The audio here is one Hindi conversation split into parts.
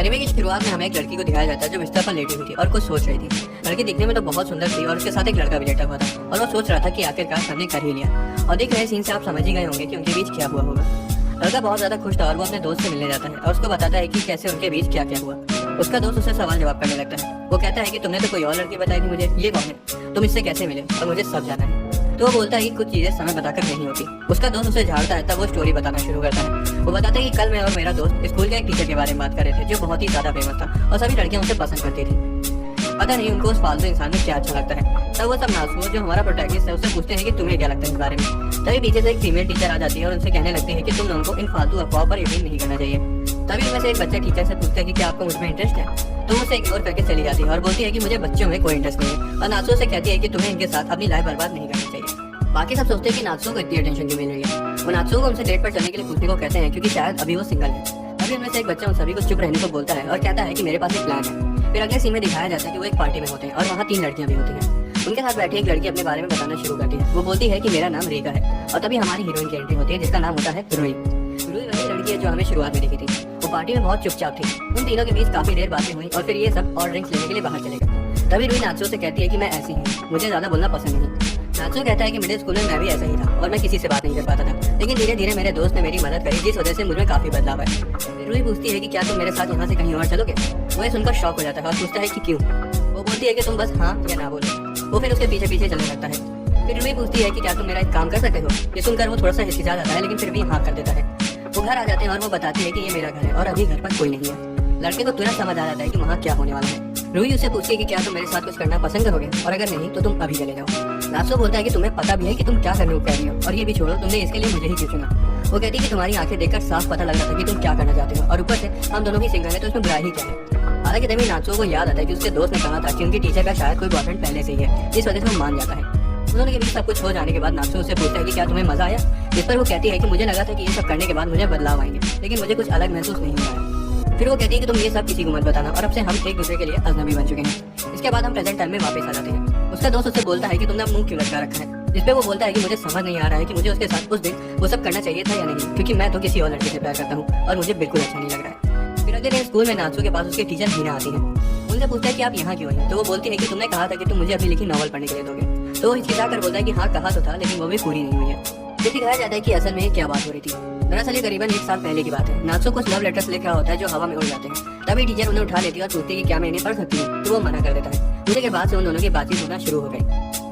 एनीमे की शुरुआत में हमें एक लड़की को दिखाया जाता है जो बिस्तर पर लेटी हुई थी और कुछ सोच रही थी। लड़की दिखने में तो बहुत सुंदर थी और उसके साथ एक लड़का भी लेटा हुआ था और वो सोच रहा था कि आखिरकार हमने कर ही लिया। और दिख रहे सीन से आप समझ ही गए होंगे कि उनके बीच क्या हुआ होगा। लड़का बहुत ज्यादा खुश था और वो अपने दोस्त से मिलने जाता है और उसको बताता है कि कैसे उनके बीच क्या क्या हुआ। उसका दोस्त उससे सवाल जवाब करने लगता है। वो कहता है कि तुमने तो कोई और लड़की बताई थी मुझे, ये कौन है, तुम इससे कैसे मिले और मुझे सब जाना है। तो वो बोलता है कि कुछ चीजें समय बताकर नहीं होती। उसका दोस्त उसे झाड़ता है, तब वो स्टोरी बताना शुरू करता है। वो बताता है कि कल मैं और मेरा दोस्त स्कूल के एक टीचर के बारे में बात कर रहे थे जो बहुत ही ज्यादा फेमस था और सभी लड़कियां उसे पसंद करती थी। पता नहीं उनको उस फालतू इंसान में क्या अच्छा लगता है। तब वो सब नासुओ जो हमारा प्रोटैगनिस्ट है उससे पूछते हैं कि तुम्हें क्या लगता है इस बारे में। तभी पीछे से एक फीमेल टीचर आ जाती है और उनसे कहने लगती है कि तुम लोगों को इन फालतू अफवाह पर यकीन नहीं करना चाहिए। तभी उनमें से एक बच्चा टीचर से पूछता है कि क्या आपको मुझमें इंटरेस्ट है। तो उसे इग्नोर करके चली जाती है और बोलती है कि मुझे बच्चों में कोई इंटरेस्ट नहीं है और नासुओ से कहती है कि तुम्हें इनके साथ अपनी लाइफ बर्बाद नहीं करनी चाहिए। बाकी सब सोचते हैं कि नात्सुओ को इतनी अटेंशन क्यों मिल रही है। वो नात्सुओ को उनसे डेट पर चलने के लिए पूछने को कहते हैं क्योंकि शायद अभी वो सिंगल है। अभी उनमें से एक बच्चा उन सभी को चुप रहने को बोलता है और कहता है कि मेरे पास एक प्लान है। फिर अगले सीन में दिखाया जाता है कि वो एक पार्टी में होते हैं और वहाँ 3 लड़कियां भी होती हैं। उनके साथ बैठी एक लड़की अपने बारे में बताना शुरू करती है। वो बोलती है कि मेरा नाम रेखा है और तभी हमारी हीरोइन की एंट्री होती है जिसका नाम होता है रुई। रुई वही लड़की है जो हमें शुरुआत में दिखी थी। वो पार्टी में बहुत चुपचाप थी। उन तीनों के बीच काफी देर बातें हुई और फिर ये सब और ड्रिंक्स लेने के लिए बाहर चले गए। तभी रुई नात्सुओ से कहती है कि मैं ऐसी हूँ, मुझे ज्यादा बोलना पसंद नहीं। नात्सुओ कहता है कि मिडिल स्कूल में मैं भी ऐसा ही था और मैं किसी से बात नहीं कर पाता था, लेकिन धीरे धीरे मेरे दोस्त ने मेरी मदद करी जिस वजह से मुझे काफी बदलाव है। फिर रुई पूछती है कि क्या तुम मेरे साथ यहाँ से कहीं और चलोगे। वो ये सुनकर शॉक हो जाता है और पूछता है कि क्यों। वो बोलती है कि तुम बस हाँ या ना बोलो। वो फिर उसके पीछे पीछे चलने लगता है। फिर रुई पूछती है कि क्या तुम मेरा एक काम कर सकते हो। ये सुनकर वो थोड़ा सा हिचकिचा जाता है लेकिन फिर भी हाँ कर देता है। वो घर आ जाते हैं और वो बताती है कि ये मेरा घर है और अभी घर पर कोई नहीं है। लड़के को तुरंत समझ आ जाता है कि वहाँ क्या होने वाला है। रुई उसे पूछती है कि क्या तुम मेरे साथ कुछ करना पसंद करोगे और अगर नहीं तो तुम अभी चले जाओ। नात्सुओ बोलता है कि तुम्हें पता भी है कि तुम क्या करने को कह रही हो और ये भी छोड़ो, तुमने इसके लिए मुझे ही क्यों चुना। वो कहती है कि तुम्हारी आंखें देखकर साफ पता लग रहा था कि तुम क्या करना चाहते हो और ऊपर से हम दोनों ही सिंगल हैं तो इसमें बुराई ही क्या है। हालांकि तभी नात्सुओ को याद आता है कि उसके दोस्त ने कहा था कि उनकी टीचर का शायद कोई बॉयफ्रेंड पहले से ही है, जिस वजह से वो मान जाता है। उन्होंने के बीच सब कुछ हो जाने के बाद नात्सुओ उससे पूछता है कि क्या तुम्हें मजा आया। जिस पर वो कहती है कि मुझे लगा था कि ये सब करने के बाद मुझे बदलाव आएंगे लेकिन मुझे कुछ अलग महसूस नहीं हो रहा है। फिर वो कहती है कि तुम ये सब किसी को मत बताना और अब से हम एक दूसरे के लिए अजनबी बन चुके हैं। इसके बाद हम प्रेजेंट टाइम में वापस आ जाते हैं। उसका दोस्त उससे बोलता है कि तुमने मुंह क्यों लटका रखा है। जिस पे वो बोलता है कि मुझे समझ नहीं आ रहा है कि मुझे उसके साथ उस दिन वो सब करना चाहिए था या नहीं, क्योंकि मैं तो किसी और लड़के से प्यार करता हूँ और मुझे बिल्कुल अच्छा नहीं लग रहा है। फिर अगले दिन स्कूल में नात्सुओ के पास उसके टीचर हीना आती है। उनसे पूछता है कि आप यहाँ क्यों हैं। तो वो बोलती है कि तुमने कहा था कि तुम मुझे अपनी लिखी नॉवल पढ़ने के लिए दोगे। तो वो हिचकिचा कर बोलता है कि हाँ कहा तो था लेकिन वो भी पूरी नहीं हुई है। फिर दिखाया जाता है कि असल में क्या बात हो रही थी। दरअसल ये करीबन 1 साल पहले की बात है। नात्सुओ कुछ लव लेटर्स लिख रहा होता है जो हवा में उड़ जाते हैं। तभी टीचर उन्हें उठा लेती है और पूछती है कि क्या मैं इन्हें पढ़ सकती हूँ। तो वो मना कर देता है। मुझे के बाद से उन दोनों की बातचीत होना शुरू हो गई।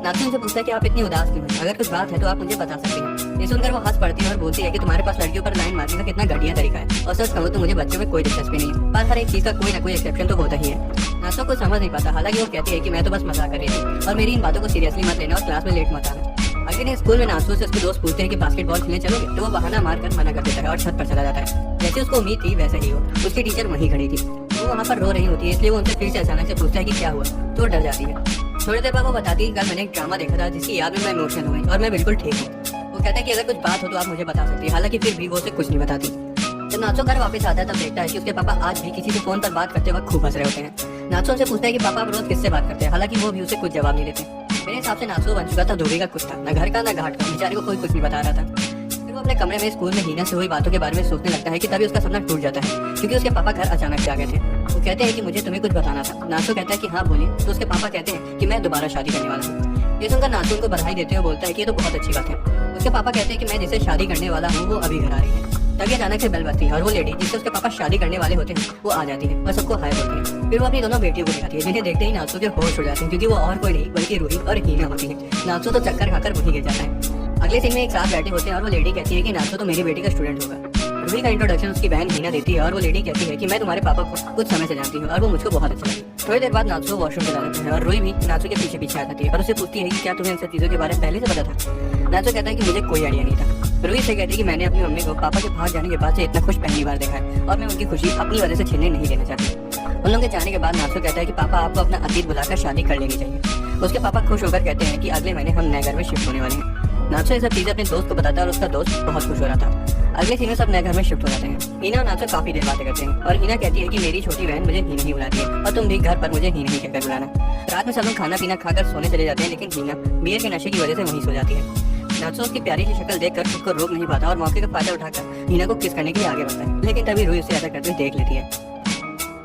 नात्सुओ उनसे पूछता है कि आप इतनी उदास क्यों हैं, अगर कुछ बात है तो आप मुझे बता सकते हैं। ये सुनकर वो हंस पड़ती है और बोलती है कि तुम्हारे पास लड़कियों पर लाइन मारने का कितना घटिया तरीका है और सच कहूँ तो मुझे बच्चों में कोई दिलचस्पी नहीं है, पर हर एक चीज का कोई ना कोई एक्सेप्शन तो होता ही है। नात्सुओ को समझ नहीं पाता। हालांकि वो कहती है कि मैं तो बस मजाक कर रही थी और मेरी इन बातों को सीरियसली मत लेना और क्लास में लेट मत आना। अगले दिन स्कूल में नात्सुओ से उसके दोस्त पूछते हैं कि बास्केटबॉल खेलने चलोगे। तो वो बहाना मारकर मना कर देता है और छत पर चला जाता है। जैसे उसको उम्मीद थी वैसे ही हो उसकी टीचर वहीं खड़ी थी। वो वहाँ पर रो रही होती है, इसलिए वो उनसे फिर से अचानक से पूछता है कि क्या हुआ। तो डर जाती है। थोड़ी देर बाद वो बताती है कि कल मैंने एक ड्रामा देखा था जिसकी याद में मैं इमोशनल हो गई और मैं बिल्कुल ठीक हूँ। वो कहता है कि अगर कुछ बात हो तो आप मुझे बता सकती है। हालांकि फिर भी वो उसे कुछ नहीं बताती। जब नात्सुओ घर वापस आता है तब देखता है कि उसके पापा आज भी किसी से फोन पर बात करते वक्त खूब हंस रहे होते हैं। नात्सुओ से पूछता है कि पापा आप रोज किससे बात करते हैं। हालांकि वो भी उसे कुछ जवाब नहीं देते। मेरे हिसाब से नात्सुओ बन चुका था धोबी का कुत्ता, न घर का न घाट का। बेचारे को कोई कुछ नहीं बता रहा था। फिर वो अपने कमरे में स्कूल में हीना से हुई बातों के बारे में सोचने लगता है कि तभी उसका सपना टूट जाता है क्योंकि उसके पापा घर अचानक से आ गए थे। वो कहते हैं कि मुझे तुम्हें कुछ बताना था। नात्सुओ कहता है कि हाँ बोलिए। तो उसके पापा कहते हैं कि मैं दोबारा शादी करने वाला हूँ। ये सुनकर नात्सुओ उनको बधाई देते हुए बोलता है कि ये तो बहुत अच्छी बात है। उसके पापा कहते हैं कि मैं जिससे शादी करने वाला हूँ वो अभी घर आ रही है। तभी अचानक से बेल बजती है और वो लेडी जिससे उसके पापा शादी करने वाले होते हैं वो आ जाती है और सबको हाय बोलती है। फिर वो अपनी दोनों बेटियों को दिखाती है जिन्हें देखते ही नात्सुओ के होश हो जाते हैं क्योंकि वो और कोई नहीं बल्कि रूही और हीना होती है। नात्सुओ तो चक्कर खाकर वहीं गिर जाता है। अगले सीन में एक साथ बैठे होते हैं और वो लेडी कहती है कि नात्सुओ तो मेरी बेटी का स्टूडेंट होगा। रूही का इंट्रोडक्शन उसकी बहन हीना देती है और वो लेडी कहती है कि मैं तुम्हारे पापा को कुछ समय से जानती हूँ और वो मुझको बहुत अच्छा लगा। थोड़ी देर बाद नात्सुओ वॉशरूम चला जाता है और रूही भी नात्सुओ के पीछे पीछे आ जाती है और उसे पूछती है कि क्या तुम्हें इन सब चीजों के बारे में पहले से पता था। नात्सुओ कहता है कि मुझे कोई आइडिया नहीं था। रूही से कहती है कि मैंने अपनी मम्मी को पापा के बाहर जाने के बाद से इतना खुश पहली बार देखा है और मैं उनकी खुशी अपनी वजह से छीनने नहीं देना चाहती। उन लोगों के जाने के बाद नात्सुओ कहता है कि पापा आपको अपना अतीत बुलाकर शादी कर लेनी चाहिए। उसके पापा खुश होकर कहते हैं कि अगले महीने हम नए घर में शिफ्ट होने वाले हैं। नात्सुओ ये सब चीजें अपने दोस्त को बताता है और उसका दोस्त बहुत खुश हो रहा था। अगले सीन में सब नए घर में शिफ्ट हो जाते हैं। हीना और नात्सुओ काफी देर बातें करते हैं और हीना कहती है कि मेरी छोटी बहन मुझे हीना ही बुलाती है और तुम भी घर पर मुझे हीना ही कहकर बुलाना। रात में सब लोग खाना पीना खाकर सोने चले जाते हैं लेकिन हीना बियर के नशे की वजह से वहीं सो जाती है। नात्सुओ उसकी प्यारी सी शक्ल देखकर उसको रोक नहीं पाता और मौके का फायदा उठाकर हीना को किस करने के लिए आगे बढ़ता है लेकिन तभी रूही उसे ऐसा करते हुए देख लेती है।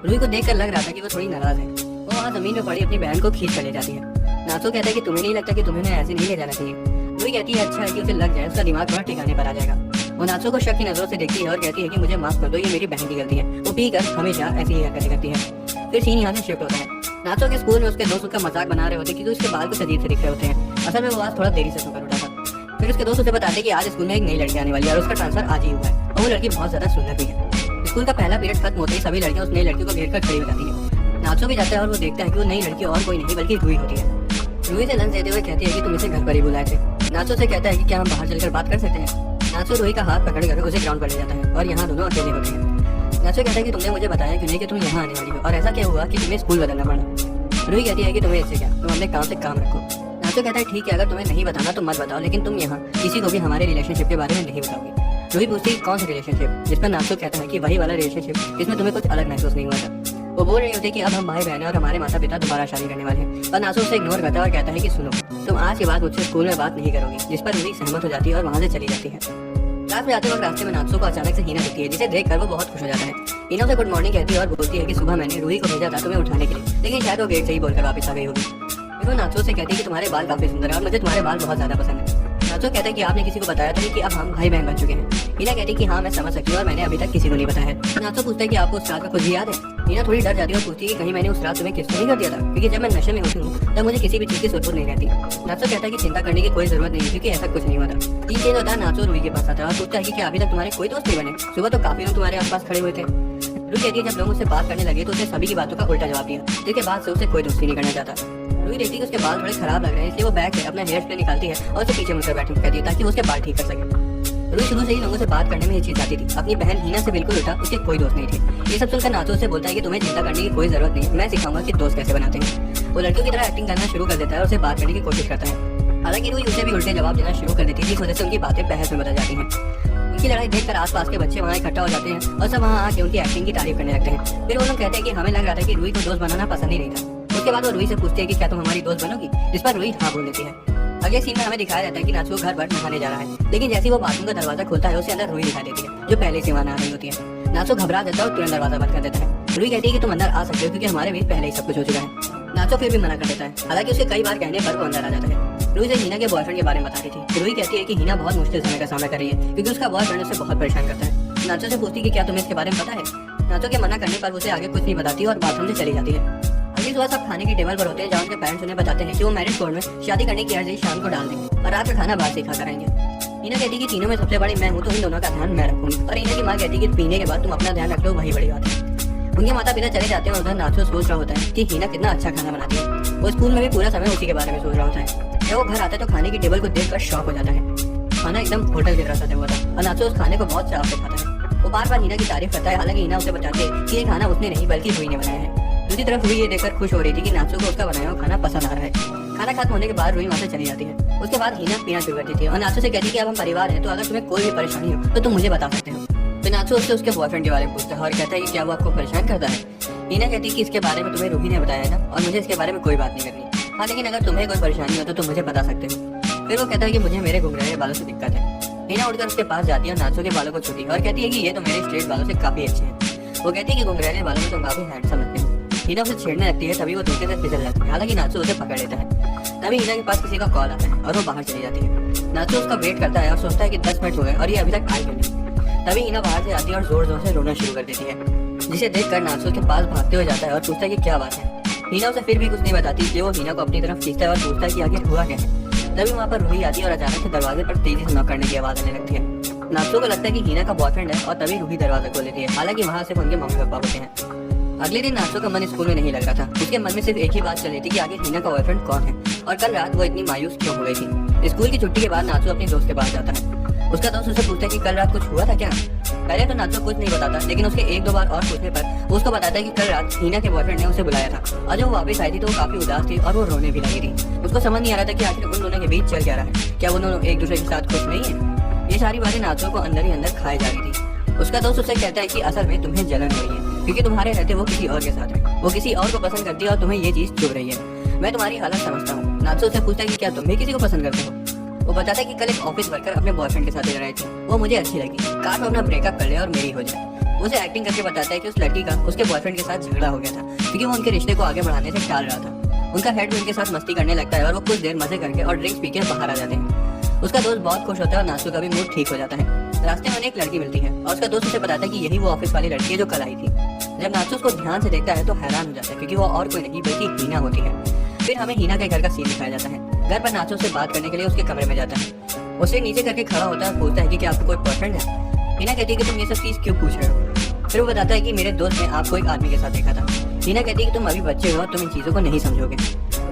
रूही को देखकर लग रहा था कि वो थोड़ी नाराज है। वो वहाँ जमीन में पड़ी अपनी बहन को खींच कर ले जाती है। नाचो कहता है कि तुम्हें नहीं लगता कि तुम्हें ऐसे नहीं ले जाना चाहिए। रूही कहती है अच्छा है कि उसे लग जाए, उसका दिमाग थोड़ा ठिकाने पर आ जाएगा। वो नाचो को शक की नजरों से देखती है और कहती है कि मुझे माफ कर दो, ये मेरी बहन की गलती है। वो पी कर हमेशा ऐसी ही हरकतें करती है। फिर सीन यहाँ से शिफ्ट होता है। नाचो के स्कूल में उसके दोस्त उसका मजाक बना रहे होते क्योंकि उसके बाल कुछ अजीब से दिख रहे होते हैं। असल में वो आज थोड़ा देरी से सोकर उठा था। फिर उसके दोस्त उसे बताते कि आज स्कूल में एक नई लड़की आने वाली है और उसका ट्रांसफर आज ही हुआ है और वो लड़की बहुत ज्यादा सुंदर भी है। स्कूल का पहला पीरियड खत्म होते ही सभी लड़कियां उस नई लड़की को घेर कर खड़ी हो जाती है। नाचो भी जाता है और वो देखता है कि वो नई लड़की और कोई नहीं बल्कि रूही होती है। रूही से लंच देते हुए कहती है कि तुम इसे घर पर ही बुलाए थे। नाचो से कहता है कि क्या हम बाहर चलकर बात कर सकते हैं। नाचो रूही का हाथ पकड़कर उसे ग्राउंड पर ले जाता है और यहाँ दोनों अकेले होते हैं। नाचो कहता है कि तुमने मुझे बताया क्यों नहीं कि तुम यहाँ आने वाली हो और ऐसा क्या हुआ कि तुम्हें स्कूल बदलना पड़ा। रूही कहती है कि तुम्हें इससे क्या, तुम अपने काम से काम रखो। नाचो कहता है ठीक है, अगर तुम्हें नहीं बताना तो मत बताओ, लेकिन तुम यहाँ किसी को भी हमारे रिलेशनशिप के बारे में नहीं बताओगे। रूही पूछती है कौन सा रिलेशनशिप, जिस पर नाचो कहता है कि वही वाला रिलेशनशिप जिसमें तुम्हें कुछ अलग महसूस नहीं हुआ था। वो बोल रही होती है कि अब हम भाई बहन हैं और हमारे माता पिता दोबारा शादी करने वाले हैं, पर नासो उसे इग्नोर करता है और कहता है कि सुनो, तुम आज के बाद मुझसे स्कूल में बात नहीं करोगी, जिस पर रूही सहमत हो जाती है और वहाँ से चली जाती है। क्लास में आते वक्त रास्ते में नाचो को अचानक से हीना दिखती है, जिसे देखकर वो बहुत खुश हो जाता है। हीना उसे गुड मॉर्निंग कहती है और बोलती है कि सुबह मैंने रूही को भेजा था तुम्हें उठाने के लिए, लेकिन शायद वो गेट से ही बोलकर वापस आ गई होगी। फिर वो नाचो से कहती है कि तुम्हारे बाल काफी सुंदर है और मुझे तुम्हारे बाल बहुत ज्यादा पसंद है। नाचो कहता है कि आपने किसी को बताया था कि अब हम भाई बहन बन चुके हैं। हीना कहती है कि हाँ मैं समझ सकती हूँ और मैंने अभी तक किसी को नहीं बताया है। नाचो पूछता है कि आपको उस रात का कुछ याद है। हीना थोड़ी डर जाती है और पूछती है कि कहीं मैंने उस रात तुम्हें किस नहीं कर दिया था, क्योंकि जब मैं नशे में होती हूँ तब मुझे किसी भी चीज की जरूरत नहीं रहती। नाचो कहता है कि चिंता करने की कोई जरूरत नहीं है क्योंकि ऐसा कुछ नहीं हुआ था। 3 दिन होता है नाचो रूही के पास आता है और पूछता है कि क्या अभी तक तुम्हारे कोई दोस्त नहीं बने, सुबह तो काफी लोग तुम्हारे आसपास खड़े हुए थे। रूही कहती है जब लोग उससे बात करने लगे तो उसने सभी की बातों का उल्टा जवाब दिया, जिसके बाद से उसे कोई दोस्ती नहीं करना चाहता। रूही देखती है कि उसके बाल थोड़े खराब लग रहे हैं, इसलिए वो बैग से अपना हेयर स्प्रे निकालती है और उसे पीछे मुड़कर बैठने को कहती है ताकि वो उसके बाल ठीक कर सके। रूही शुरू से ही लोगों से बात करने में हिचकिचाती थी। अपनी बहन हीना से बिल्कुल उल्टा उसके कोई दोस्त नहीं थे। ये सब सुनकर नाचो से बोलता है कि तुम्हें चिंता करने की कोई जरूरत नहीं, मैं सिखाऊंगा कि दोस्त कैसे बनाते हैं। वो लड़कियों की तरह एक्टिंग करना शुरू कर देता है और उसे बात करने की कोशिश करता है। हालांकि रूही उसे भी उल्टे जवाब देना शुरू कर देती है, जिस वजह से उनकी बातें बहस में बदल जाती हैं। उनकी लड़ाई देखकर आसपास के बच्चे वहाँ इकट्ठा हो जाते हैं और सब वहाँ आके उनकी एक्टिंग की तारीफ करने लगते हैं। फिर वो लोग कहते हैं कि हमें लग रहा था कि रूही को दोस्त बनाना पसंद ही नहीं था। उसके बाद वो रूही से पूछते हैं कि क्या तुम हमारी दोस्त बनोगी, जिस पर रूही हाँ बोल देती है। अगले सीन में हमें दिखाया जाता है कि नाचो घर पर नहाने जा रहा है, लेकिन जैसे ही वो बाथरूम का दरवाजा खोलता है उसे अंदर रूही दिखाई देती है जो पहले से वहाँ नहा रही होती है। नाचो घबरा जाता है और तुरंत दरवाजा बंद कर देता है। रूही कहती है कि तुम अंदर आ सकते हो क्योंकि हमारे बीच पहले ही सब कुछ हो चुका है। नाचो फिर भी मना कर देता है, हालांकि उसके कई बार कहने पर वो अंदर आ जाता है। रूही से हीना के बॉयफ्रेंड के बारे में बता रही थी। रूही कहती है कि हीना बहुत मुश्किल समय का सामना कर रही है क्योंकि उसका बॉयफ्रेंड उसे बहुत परेशान करता है। नाचो से पूछती कि क्या तुम्हें इसके बारे में पता है। नाचो के मना करने पर उसे आगे कुछ नहीं बताती और बाथरूम से चली जाती है। अगली सुबह सब खाने की टेबल पर होते हैं जहाँ उनके पेरेंट्स उन्हें बताते हैं कि वो मैरिज कोड में शादी करने की अर्जी शाम को डाल देंगे और रात का खाना बाहर से खा कर आएंगे। हीना कहती है कि तीनों में सबसे बड़ी मैं हूँ तो इन दोनों का ध्यान मैं रखूंगी, और हीना की माँ कहती है कि पीने के बाद तुम अपना ध्यान रख लो, वही बड़ी बात है। उनके माता पिता चले जाते हैं और उधर नाचो सोच रहा होता है कि हीना कितना अच्छा खाना बनाती है। वो स्कूल में भी पूरा समय उसी के बारे में सोच रहा होता है। जब वो घर आता है तो खाने की टेबल को देखकर शॉक हो जाता है। खाना एकदम होटल की तरह सजा हुआ था और नाचो उस खाने को बहुत चाव से खाता है। वो बार बार हीना की तारीफ करता है, हालांकि हीना उसे बताती है कि ये खाना उसने नहीं बल्कि रूही ने बनाया है। दूसरी तरफ रूही ये देखकर खुश हो रही थी कि नाचो को उसका बनाया हुआ खाना पसंद आ रहा है। खाना खत्म होने के बाद रूही वहाँ से चली जाती है। उसके बाद हीना पीना शुरू करती थी और नाचो से कहती है कि अब हम परिवार हैं तो अगर तुम्हें कोई भी परेशानी हो तो तुम मुझे बता सकते हो। फिर नाचो उससे उसके बॉयफ्रेंड के बारे में पूछता है और कहता है कि क्या वो आपको परेशान करता है। हीना कहती है कि इसके बारे में तुम्हें रूही ने बताया ना और मुझे इसके बारे में कोई बात नहीं करनी। हाँ लेकिन अगर तुम्हें कोई परेशानी हो तो तुम मुझे बता सकते हो। फिर वो कहता है कि मुझे मेरे घूम रहे बालों से दिक्कत है। हीना उठकर उसके पास जाती है और नाचो के बालों को छूती है और कहती है कि ये तो मेरे स्ट्रेट बालों से काफी अच्छे हैं। वो कहती है कि घुंघराले बालों में तुम काफी हैंडसम लगते हो। हीना उसे छेड़ने लगती है, तभी वो धोखे से फिसल जाती है, हालांकि नाचो उसे पकड़ लेता है। तभी हीना के पास किसी का कॉल आता है और वो बाहर चली जाती है। नाचो उसका वेट करता है और सोचता है कि 10 मिनट हो गए और ये अभी तक आई क्यों नहीं। तभी हीना बाहर से आती है और जोर जोर से रोना शुरू कर देती है, जिसे देखकर नाचो उसके पास भागते हुए जाता है और पूछता है कि क्या बात है। हीना उसे फिर भी कुछ नहीं बताती, इसलिए वो हीना को अपनी तरफ खींचता है और पूछता है कि आगे हुआ क्या है। तभी वहाँ पर रूही आती है और अचानक से दरवाजे पर तेजी से नॉक करने की आवाज आने लगती है। नाचो को लगता है कि हीना का बॉयफ्रेंड है और तभी रूही दरवाजा खोल लेती है, हालांकि वहाँ सिर्फ उनके मम्मी पापा होते हैं। अगले दिन नाचो का मन स्कूल में नहीं लग रहा था। उसके मन में सिर्फ एक ही बात चल रही थी कि आगे हीना का बॉयफ्रेंड कौन है और कल रात वो इतनी मायूस क्यों हो गई थी। स्कूल की छुट्टी के बाद नाचो अपने दोस्त के पास जाता है। उसका दोस्त उससे पूछता है कि कल रात कुछ हुआ था क्या। पहले तो नाचो कुछ नहीं बताता, लेकिन उसके 1-2 बार और पूछने पर वो उसको बताता है कि कल रात हीना के बॉयफ्रेंड ने उसे बुलाया था और जब वो वापस आई थी तो वो काफी उदास थी और वो रोने भी लगी थी। उसको समझ नहीं आ रहा था कि आखिर उन दोनों के बीच चल क्या रहा है, क्या वो दोनों एक दूसरे के साथ खुश नहीं है। ये सारी बातें नाचो को अंदर ही अंदर खाई जा रही थी। उसका दोस्त उससे कहता है कि असल में तुम्हें जलन हो रही है क्योंकि तुम्हारे रहते वो किसी और के साथ है, वो किसी और को पसंद करती है और तुम्हें ये चीज चुभ रही है। मैं तुम्हारी हालत समझता हूँ। नाचो उससे पूछता है कि क्या तुम भी किसी को पसंद करते हो। वो बताता है कि कल एक ऑफिस वर्कर अपने बॉयफ्रेंड के साथ रह रही थी, वो मुझे अच्छी लगी, काश वो अपना ब्रेकअप कर ले और मेरी हो जाए। उसे एक्टिंग करके बताता है कि उस लड़की का उसके बॉयफ्रेंड के साथ झगड़ा हो गया था क्योंकि वो उनके रिश्ते को आगे बढ़ाने से टाल रहा था। उनका हेड भी उनके साथ मस्ती करने लगता है और वो कुछ देर मजे करके और ड्रिंक्स पी के बाहर आ जाते हैं। उसका दोस्त बहुत खुश होता है और नासु का भी मूड ठीक हो जाता है। रास्ते में उन्हें एक लड़की मिलती है और उसका दोस्त उसे बताता है कि यही वो ऑफिस वाली लड़की है जो कल आई थी। जब नासु उसको ध्यान से देखता है तो हैरान हो जाता है क्योंकि वो और कोई नहीं बल्कि हीना होती है। फिर हमें हीना के घर का सीन दिखाया जाता है। घर पर नासु से बात करने के लिए उसके कमरे में जाता है। उसे नीचे करके खड़ा होता है और पूछता है कि क्या आपको कोई बॉयफ्रेंड है। हीना कहती है कि तुम ये सब चीज क्यों पूछ रहे हो। फिर वो बताता है कि मेरे दोस्त ने आपको एक आदमी के साथ देखा था। हीना कहती है कि तुम अभी बच्चे हो और तुम इन चीजों को नहीं समझोगे।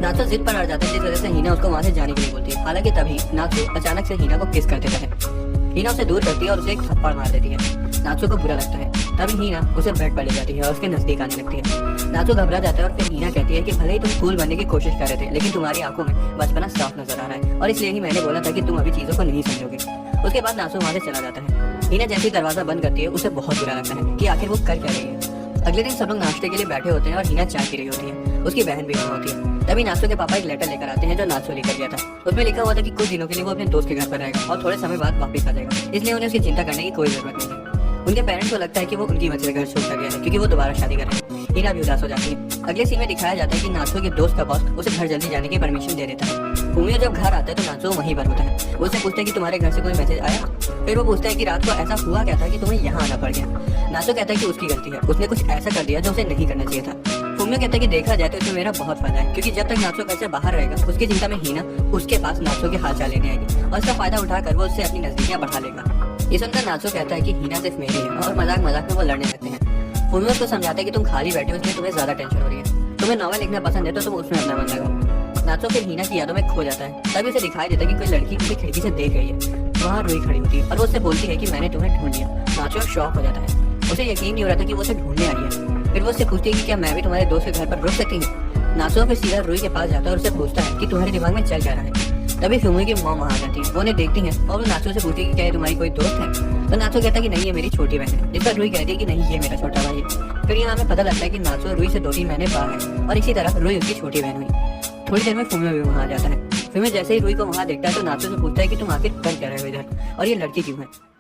नासु जिद पर अड़ जाता है जिस वजह से हीना उसको वहां से जाने के लिए बोलती है। हालांकि तभी नासु अचानक से हीना को किस कर देता है। हीना उसे दूर करती है और उसे एक थप्पड़ मार देती है। नासु को बुरा लगता है। तभी हीना उसे बेड पर ले जाती है और उसके नजदीक आने लगती है। नासु घबरा जाता है और फिर हीना कहती है कि भले ही तुम कूल बनने की कोशिश कर रहे थे लेकिन तुम्हारी आंखों में बचपना साफ नजर आ रहा है और इसलिए ही मैंने बोला था कि तुम अभी चीजों को नहीं समझोगे। उसके बाद नासु वहां से चला जाता है। हीना जैसे ही दरवाजा बंद करती है उसे बहुत बुरा लगता है कि आखिर वो कर क्या रही है। अगले दिन सब लोग नाश्ते के लिए बैठे होते हैं और हीना चाय पी रही होती है। उसकी बहन भी वहाँ होती है। तभी नासु के पापा एक लेटर लेकर आते हैं जो नासु लेकर गया था। उसमें लिखा हुआ था कि कुछ दिनों के लिए वो अपने दोस्त के घर पर रहेगा और थोड़े समय बाद वापस आ जाएगा, इसलिए उन्हें उसकी चिंता करने की कोई जरूरत नहीं है। उनके पेरेंट्स को लगता है कि वो उनकी वजह से घर छोड़ गया है क्योंकि वो दोबारा शादी कर रहे हैं। हीना भी उदास हो जाती है। अगले सीन में दिखाया जाता है कि नासु के दोस्त का बॉस उसे घर जल्दी जाने की परमिशन दे देता है। फूमियो जब घर आता है तो नासु वहीं पर होता है। वो उससे पूछता है कि तुम्हारे घर से कोई मैसेज आया। फिर वो पूछता है कि रात को ऐसा हुआ क्या था कि तुम्हें यहाँ आना पड़ गया। नासु कहता है कि उसकी गलती है, उसने कुछ ऐसा कर दिया जो उसे नहीं करना चाहिए था। फूमियो कहता है कि देखा जाए तो इसमें मेरा बहुत फायदा है क्योंकि जब तक नासु घर से बाहर रहेगा उसकी चिंता में हीना उसके पास नासु के हाल चाल लेने आएगी और इसका फायदा उठाकर वो उससे अपनी नजदीकियां बढ़ा लेगा। ये सुनकर नासु कहता है कि हीना सिर्फ मेरी है और मजाक मजाक में वो लड़ने लगते हैं। फूमियो उसको समझाता है कि तुम खाली बैठे हो इसलिए तुम्हें ज्यादा टेंशन हो रही है। तुम्हें नॉवल लिखना पसंद है तो तुम उसमें अपना मन लगाओ। नासु फिर हीना की यादों में खो जाता है। तभी उसे दिखाई देता है कि कोई लड़की उसे खिड़की से देख रही है। वहाँ रूही खड़ी होती है और वो उससे बोलती है कि मैंने तुम्हें ढूंढ लिया। नासु शॉक हो जाता है। उसे यकीन नहीं हो रहा था कि वो उसे ढूंढने आई है। फिर वो उससे पूछती है कि क्या मैं भी तुम्हारे दोस्त के घर पर रुक सकती हूँ। नासु फिर सीधा रूही के पास जाता है और उससे पूछता है कि तुम्हारे दिमाग में चल क्या रहा है। तभी फूमियो की मॉम वहाँ आ जाती है। वो उन्हें देखती है और वो नासु से पूछती है कि क्या ये तुम्हारी कोई दोस्त है। तो नासु कहता है कि नहीं ये मेरी छोटी बहन है, जिस पर रूही कहती है कि नहीं ये मेरा छोटा भाई है। फिर यहाँ हमें पता लगता है कि नासु और रूही से 2-3 महीने बाहर है और इसी तरह रूही उसकी छोटी बहन हुई। थोड़ी देर में फूमियो भी वहाँ आ जाता है। फूमियो जैसे ही रूही को वहाँ देखता है तो नासु से पूछता है कि तुम आखिर कर क्या रहे हो इधर और ये लड़की क्यों है।